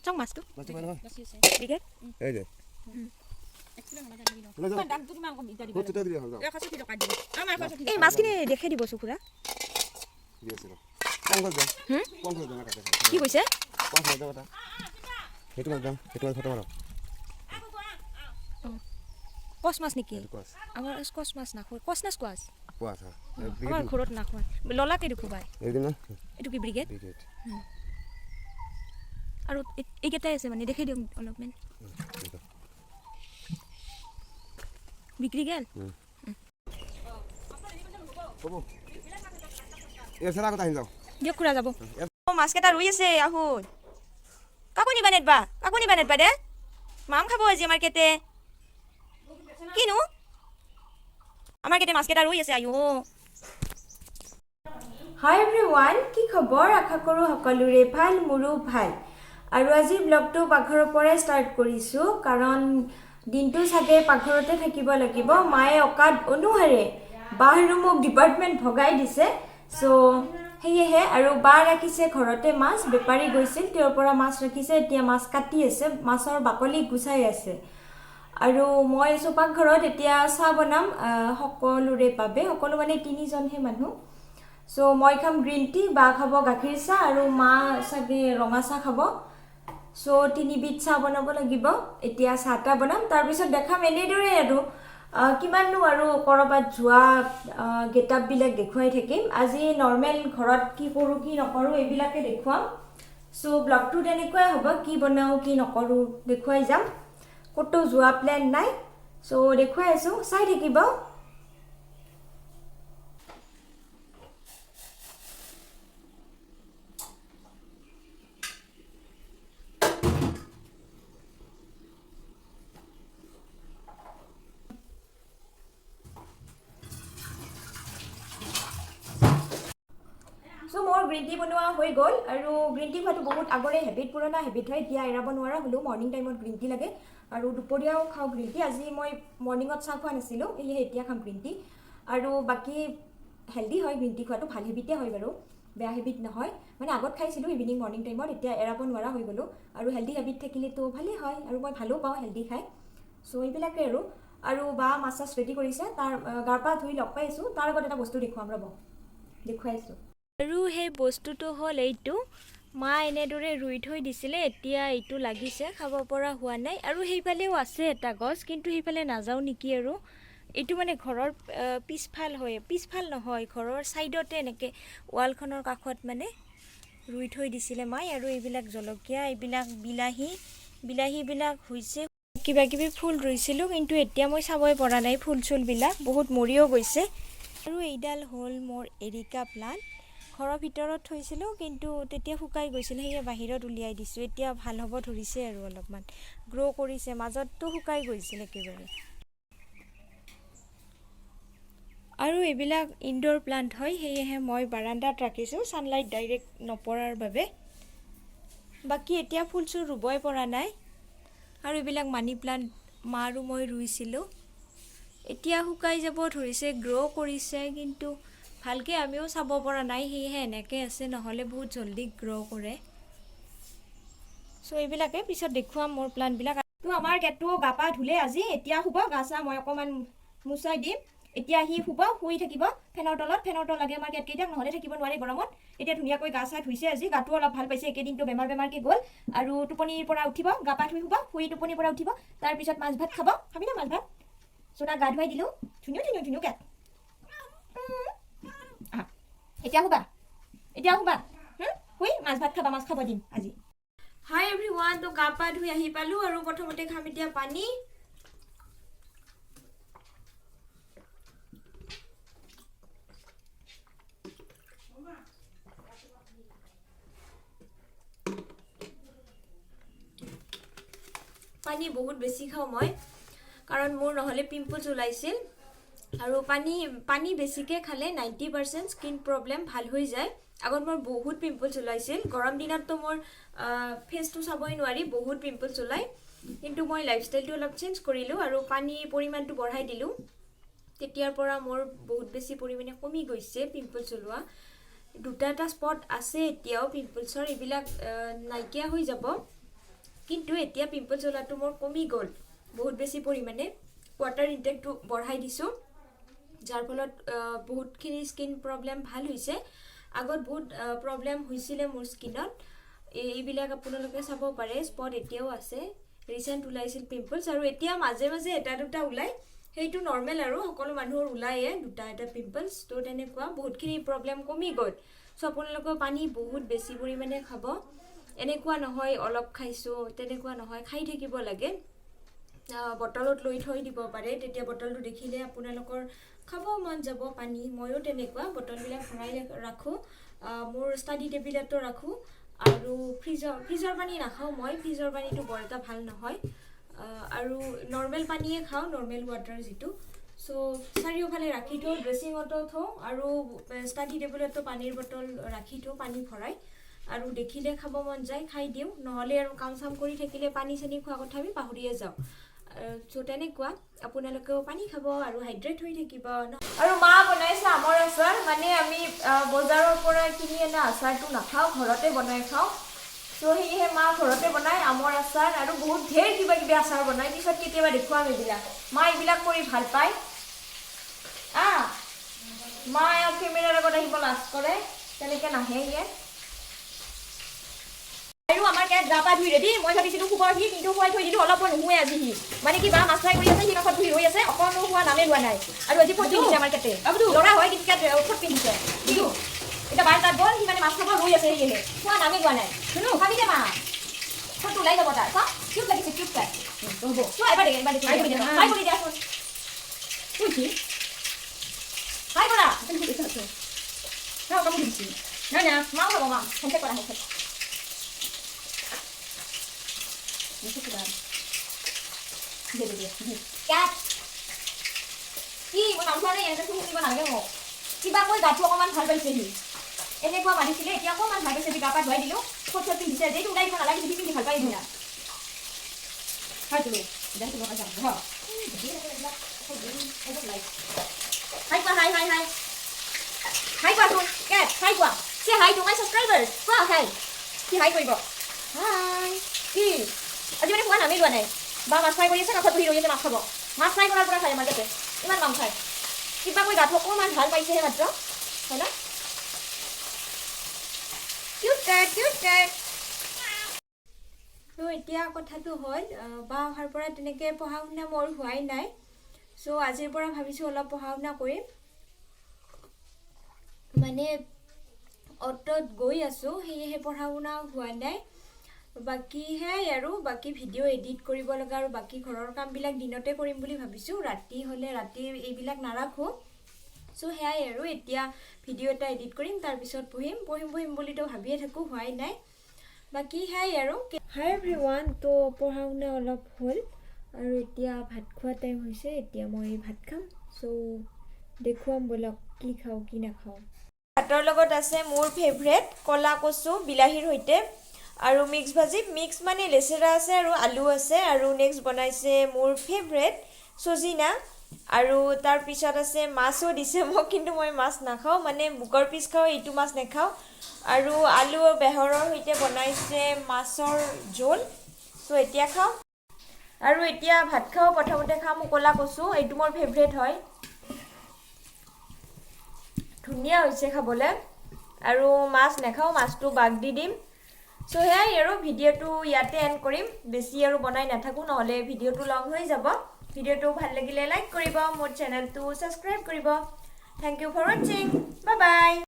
Trong মাছ তো ঠিক আছে এই যে এই মাছখিনি দেখাই দিব চকুৰা কি কৈছে কচ মাছ নেকি আমাৰ কচ মাছ নাখোৱা কচ নাচ কোৱাছ আমাৰ ঘৰত নাখোৱা ললাকে দেখো বাই এইটো কি ব্ৰিগেড আৰু এইকেইটাই আছে মানে দেখাই দিওঁ অলপমান বিক্ৰী গেল দিয়ক খুৰা যাব মাছকেইটা ৰুই আছে আহুন কাকো নিবা নেটবা দে মাম খাব আজি আমাৰ কেতে কিনো আমাৰ কেতে মাছকেইটা ৰুই আছে আয়ো হাই এভৰিৱান কি খবৰ আশা কৰোঁ সকলোৰে ভাল মোৰো ভাল আৰু আজি ব্লগটো পাকঘৰৰ পৰাই ষ্টাৰ্ট কৰিছোঁ কাৰণ দিনটো চাগে পাকঘৰতে থাকিব লাগিব মায়ে অকাদ অনুসাৰে বাহিৰো মোক ডিপাৰ্টমেণ্ট ভগাই দিছে চ' সেয়েহে আৰু বা ৰাখিছে ঘৰতে মাছ বেপাৰী গৈছিল তেওঁৰ পৰা মাছ ৰাখিছে এতিয়া মাছ কাটি আছে মাছৰ বাকলি গুচাই আছে আৰু মই আছোঁ পাকঘৰত এতিয়া চাহ বনাম সকলোৰে বাবে সকলো মানে তিনিজনহে মানুহ চ' মই খাম গ্ৰীণ টি বা খাব গাখীৰ চাহ আৰু মা চাগে ৰঙা চাহ খাব চ' তিনিবিধ চাহ বনাব লাগিব এতিয়া চাহটা বনাম তাৰপিছত দেখাম এনেদৰে আৰু কিমাননো আৰু ক'ৰবাত যোৱা গেটআপবিলাক দেখুৱাই থাকিম আজি নৰ্মেল ঘৰত কি কৰোঁ কি নকৰোঁ এইবিলাকে দেখুৱাম চ' ব্লগটো তেনেকুৱাই হ'ব কি বনাওঁ কি নকৰোঁ দেখুৱাই যাম ক'তো যোৱা প্লেন নাই চ' দেখুৱাই আছোঁ চাই থাকিব চ' মোৰ গ্ৰীণ টি বনোৱা হৈ গ'ল আৰু গ্ৰীণ টি খোৱাটো বহুত আগৰে হেবিট পুৰণা হেবিট হয় এতিয়া এৰাব নোৱাৰা হ'লেও মৰ্ণিং টাইমত গ্ৰীণ টি লাগে আৰু দুপৰীয়াও খাওঁ গ্ৰীণ টি আজি মই মৰ্ণিঙত চাহ খোৱা নাছিলোঁ সেয়েহে এতিয়া খাম গ্ৰীণ টি আৰু বাকী হেল্ডি হয় গ্ৰীণ টি খোৱাটো ভাল হেবিটে হয় বাৰু বেয়া হেবিট নহয় মানে আগত খাইছিলোঁ ইভিনিং মৰ্ণিং টাইমত এতিয়া এৰাব নোৱাৰা হৈ গ'লোঁ আৰু হেল্ডি হেবিট থাকিলেতো ভালেই হয় আৰু মই ভালো পাওঁ হেল্ডি খাই চ' এইবিলাকে আৰু বা মাছ চাছ ৰেডি কৰিছে তাৰ গা পা ধুই লগ পাই আছোঁ তাৰ আগত এটা বস্তু দেখুৱাম ৰ'ব দেখুৱাইছোঁ আৰু সেই বস্তুটো হ'ল এইটো মা এনেদৰে ৰুই থৈ দিছিলে এতিয়া এইটো লাগিছে খাব পৰা হোৱা নাই আৰু সেইফালেও আছে এটা গছ কিন্তু সেইফালে নাযাওঁ নেকি আৰু এইটো মানে ঘৰৰ পিছফাল নহয় ঘৰৰ ছাইডতে এনেকৈ ৱালখনৰ কাষত মানে ৰুই থৈ দিছিলে মাই আৰু এইবিলাক জলকীয়া এইবিলাক বিলাহীবিলাক হৈছে কিবা কিবি ফুল ৰুইছিলোঁ কিন্তু এতিয়া মই চাবই পৰা নাই ফুল চুলবিলাক বহুত মৰিও গৈছে আৰু এইডাল হ'ল মোৰ এৰিকা প্লাণ্ট ঘৰৰ ভিতৰত থৈছিলোঁ কিন্তু তেতিয়া শুকাই গৈছিল সেয়ে বাহিৰত উলিয়াই দিছোঁ এতিয়া ভাল হ'ব ধৰিছে আৰু অলপমান গ্ৰ' কৰিছে মাজততো শুকাই গৈছিল একেবাৰে আৰু এইবিলাক ইনডোৰ প্লাণ্ট হয় সেয়েহে মই বাৰাণ্ডাত ৰাখিছোঁ ছানলাইট ডাইৰেক্ট নপৰাৰ বাবে বাকী এতিয়া ফুল চুল ৰুবই পৰা নাই আৰু এইবিলাক মানি প্লাণ্ট মা আৰু মই ৰুইছিলোঁ এতিয়া শুকাই যাব ধৰিছে গ্ৰ' কৰিছে কিন্তু ভালকৈ আমিও চাব পৰা নাই সেয়েহে এনেকৈ আছে নহ'লে বহুত জল্দি গ্ৰ' কৰে চ' এইবিলাকে পিছত দেখুৱাম মোৰ প্লাণ্টবিলাক তো আমাৰ কেটটো গা পা ধুলে আজি এতিয়া শুব গা চা মই অকণমান মুচাই দিম এতিয়া আহি শুই থাকিব ফেনৰ তলত লাগে আমাৰ কেটকেইটাক নহ'লে থাকিব নোৱাৰে গৰমত এতিয়া ধুনীয়াকৈ গা চা ধুইছে আজি গাটো অলপ ভাল পাইছে একেদিনটো বেমাৰকৈ গ'ল আৰু টোপনিৰ পৰা উঠিব গা পা শুই টোপনিৰ পৰা উঠিব তাৰপিছত মাছ ভাত খাবি না মাছ ভাত চ' তাক গা ধুৱাই দিলোঁ ধুনীয়া কেট এতিয়া শুবা শুই মাছ ভাত খাবা মাছ খাব দিম আজি হাই এভৰিৱান তো গা পা ধুই আহি পালোঁ আৰু প্ৰথমতে খাম এতিয়া পানী বহুত বেছি খাওঁ মই কাৰণ মোৰ নহ'লে পিম্পলছ ওলাইছিল আৰু পানী বেছিকৈ খালে 90% স্কিন প্ৰব্লেম ভাল হৈ যায় আগত মোৰ বহুত পিম্পলছ ওলাইছিল গৰম দিনততো মোৰ ফেচটো চাবই নোৱাৰি বহুত পিম্পলছ ওলায় কিন্তু মই লাইফষ্টাইলটো অলপ চেঞ্জ কৰিলোঁ আৰু পানীৰ পৰিমাণটো বঢ়াই দিলোঁ তেতিয়াৰ পৰা মোৰ বহুত বেছি পৰিমাণে কমি গৈছে পিম্পলছ ওলোৱা দুটা এটা স্পট আছে এতিয়াও পিম্পলছৰ, এইবিলাক নাইকিয়া হৈ যাব, কিন্তু এতিয়া পিম্পলছ ওলাটো মোৰ কমি গ'ল বহুত বেছি পৰিমাণে। ৱাটাৰ ইনটেকটো বঢ়াই দিছোঁ, যাৰ ফলত বহুতখিনি স্কিন প্ৰব্লেম ভাল হৈছে। আগত বহুত প্ৰব্লেম হৈছিলে মোৰ স্কিনত, এইবিলাক আপোনালোকে চাব পাৰে, স্পট এতিয়াও আছে। ৰিচেণ্ট ওলাইছিল পিম্পলছ, আৰু এতিয়া মাজে মাজে এটা দুটা ওলায়, সেইটো নৰ্মেল আৰু সকলো মানুহৰ ওলায়ে দুটা এটা পিম্পলছ। তো তেনেকুৱা বহুতখিনি প্ৰব্লেম কমি গ'ল। চ' আপোনালোকৰ পানী বহুত বেছি পৰিমাণে খাব, এনেকুৱা নহয় অলপ খাইছোঁ তেনেকুৱা নহয়, খাই থাকিব লাগে। বটলত লৈ থৈ দিব পাৰে, তেতিয়া বটলটো দেখিলে আপোনালোকৰ খাব মন যাব পানী। ময়ো তেনেকুৱা বটলবিলাক ভৰাই ৰাখোঁ, মোৰ ষ্টাডি টেবুলতো ৰাখোঁ। আৰু ফ্ৰিজৰ পানী নাখাওঁ মই, ফ্ৰিজৰ পানীটো বৰ এটা ভাল নহয়, আৰু নৰ্মেল পানীয়ে খাওঁ, নৰ্মেল ৱাটাৰ যিটো। চ' চাৰিওফালে ৰাখি থওঁ, ড্ৰেছিঙতো থওঁ, আৰু ষ্টাডি টেবুলতো পানীৰ বটল ৰাখি থওঁ পানী ভৰাই, আৰু দেখিলে খাব মন যায় খাই দিওঁ, নহ'লে আৰু কাম চাম কৰি থাকিলে পানী চানী খোৱা কথা আমি পাহৰিয়ে যাওঁ। চ' তেনেকুৱা আপোনালোকেও পানী খাব আৰু হাইড্ৰেট হৈ থাকিব। আৰু মা বনাইছে আমৰ আচাৰ, মানে আমি বজাৰৰ পৰা কিনি অনা আচাৰটো নাখাওঁ, ঘৰতে বনাই খাওঁ। চ' সেয়েহে মা ঘৰতে বনায় আমৰ আচাৰ, আৰু বহুত ঢেৰ কিবা কিবি আচাৰ বনায়, পিছত কেতিয়াবা দেখুৱাম এইবিলাক। মা এইবিলাক কৰি ভাল পায়। মা কেমেৰাৰ আগত আহিব লাজ কৰে, তেনেকৈ নাহে ইয়াত। আৰু আমাৰ ইয়াত গা পা ধুই ৰেডি, মই ভাবিছিলোঁ শুবৰ সি, কিন্তু শুৱাই থৈ দিলোঁ, অলপো নুশুৱে আজি সি। মানে কি বা মাছ ফ্ৰাই কৰি আছে, সি কাষত ধুই ৰৈ আছে, অকণো শুৱা নামে লোৱা নাই। আৰু আজি ফট পিন্ধিছে আমাৰ ইয়াতে, ল'ৰা হয় কিন্তু ইয়াত ফট পিন্ধিছে। এতিয়া বাৰ তাত গ'ল, সি মানে মাছ খাব ৰৈ আছে, সেয়েহে শুৱা নামে লোৱা নাই। খাবি দে মা, ফটটো ওলাই যাব তাৰ, চাওঁ কিউট লাগিছে, কিউট তাই। হ'ব চোৱা এবাৰ দেখে, ফ্ৰাই কৰি দিয়াচোন। ফ্ৰাই কৰা নাই না, মাও খাব, মা হেণ্ডশেক কৰা, হেণ্ডশেক। কি মই নাম চোৱা নাই, এনেকৈ শুনিব নালাগে মোক। কিবা কৈ গাটো অকণমান ভাল পাইছে সি, এনেকুৱা মাৰিছিলে, এতিয়া অকণমান ভাল পাইছে, গা পা ধুৱাই দিলোঁ, ফট ফট পিন্ধিছে, এইটো ওলাই দিব নালাগে, যদি পিন্ধি ভাল পাই দিয়া। হাই কোৱা, হাই হাই হাই হাই কোৱাচোন, কেট হাই কোৱা, চে হাই টু মাই ছাবস্ক্ৰাইবাৰ্ছ, কোৱা হাই। কি হাই কৰিব, হাই। কি আজি মানে খোৱা নামেই লোৱা নাই, বা মাছ ফ্ৰাই কৰি আছে, কাষত বহি ৰৈ আছে, মাছ খাব। মাছ ফ্ৰাই কৰাৰ পৰা খায় আমাৰ ইয়াতে, ইমান মাংস খায়। কিবা কৈ গাটো অকণমান ভাল পাইছেহে মাত্ৰ, হয় ন? কিউট কেট, কিউট কেট। ত' এতিয়া কথাটো হ'ল, বা অহাৰ পৰা তেনেকৈ পঢ়া শুনা মোৰ হোৱাই নাই। চ' আজিৰ পৰা ভাবিছোঁ অলপ পঢ়া শুনা কৰিম, মানে অটত গৈ আছোঁ, সেয়েহে পঢ়া শুনা হোৱা নাই। বাকী সেয়াই আৰু, বাকী ভিডিঅ' এডিট কৰিব লগা আৰু বাকী ঘৰৰ কামবিলাক দিনতে কৰিম বুলি ভাবিছোঁ, ৰাতি হ'লে ৰাতি এইবিলাক নাৰাখোঁ। চ' সেয়াই আৰু, এতিয়া ভিডিঅ' এটা এডিট কৰিম, তাৰপিছত পঢ়িম বুলিতো ভাবিয়ে থাকোঁ, হোৱাই নাই। বাকী সেয়াই আৰু। হাই এভৰিৱান, তো পঢ়া শুনা অলপ হ'ল, আৰু এতিয়া ভাত খোৱা টাইম হৈছে, এতিয়া মই ভাত খাম। চ' দেখুৱাম ব'লক কি খাওঁ কি নাখাওঁ। ভাতৰ লগত আছে মোৰ ফেভৰেট ক'লা কচু বিলাহীৰ সৈতে, আৰু মিক্স ভাজি, মিক্স মানে লেচেৰা আছে আৰু আলু আছে, আৰু নেক্সট বনাইছে মোৰ ফেভৰেট চজিনা, আৰু তাৰপিছত আছে মাছো দিছে মোক, কিন্তু মই মাছ নাখাওঁ, মানে বুকৰ পিচ খাওঁ, এইটো মাছ নাখাওঁ। আৰু আলু আৰু বেহৰৰ সৈতে বনাইছে মাছৰ জোল। চ' এতিয়া খাওঁ, আৰু এতিয়া ভাত খাওঁ, প্ৰথমতে খাম ক'লা কচু, এইটো মোৰ ফেভৰেট হয়, ধুনীয়া হৈছে খাবলৈ। আৰু মাছ নাখাওঁ, মাছটো বাদ দি দিম। চ' সেয়াই আৰু, ভিডিঅ'টো ইয়াতে এণ্ড কৰিম, বেছি আৰু বনাই নাথাকোঁ, নহ'লে ভিডিঅ'টো লং হৈ যাব। ভিডিঅ'টো ভাল লাগিলে লাইক কৰিব, মোৰ চেনেলটো ছাবস্ক্ৰাইব কৰিব। থেংক ইউ ফৰ ৱাচিং, বাই বাই।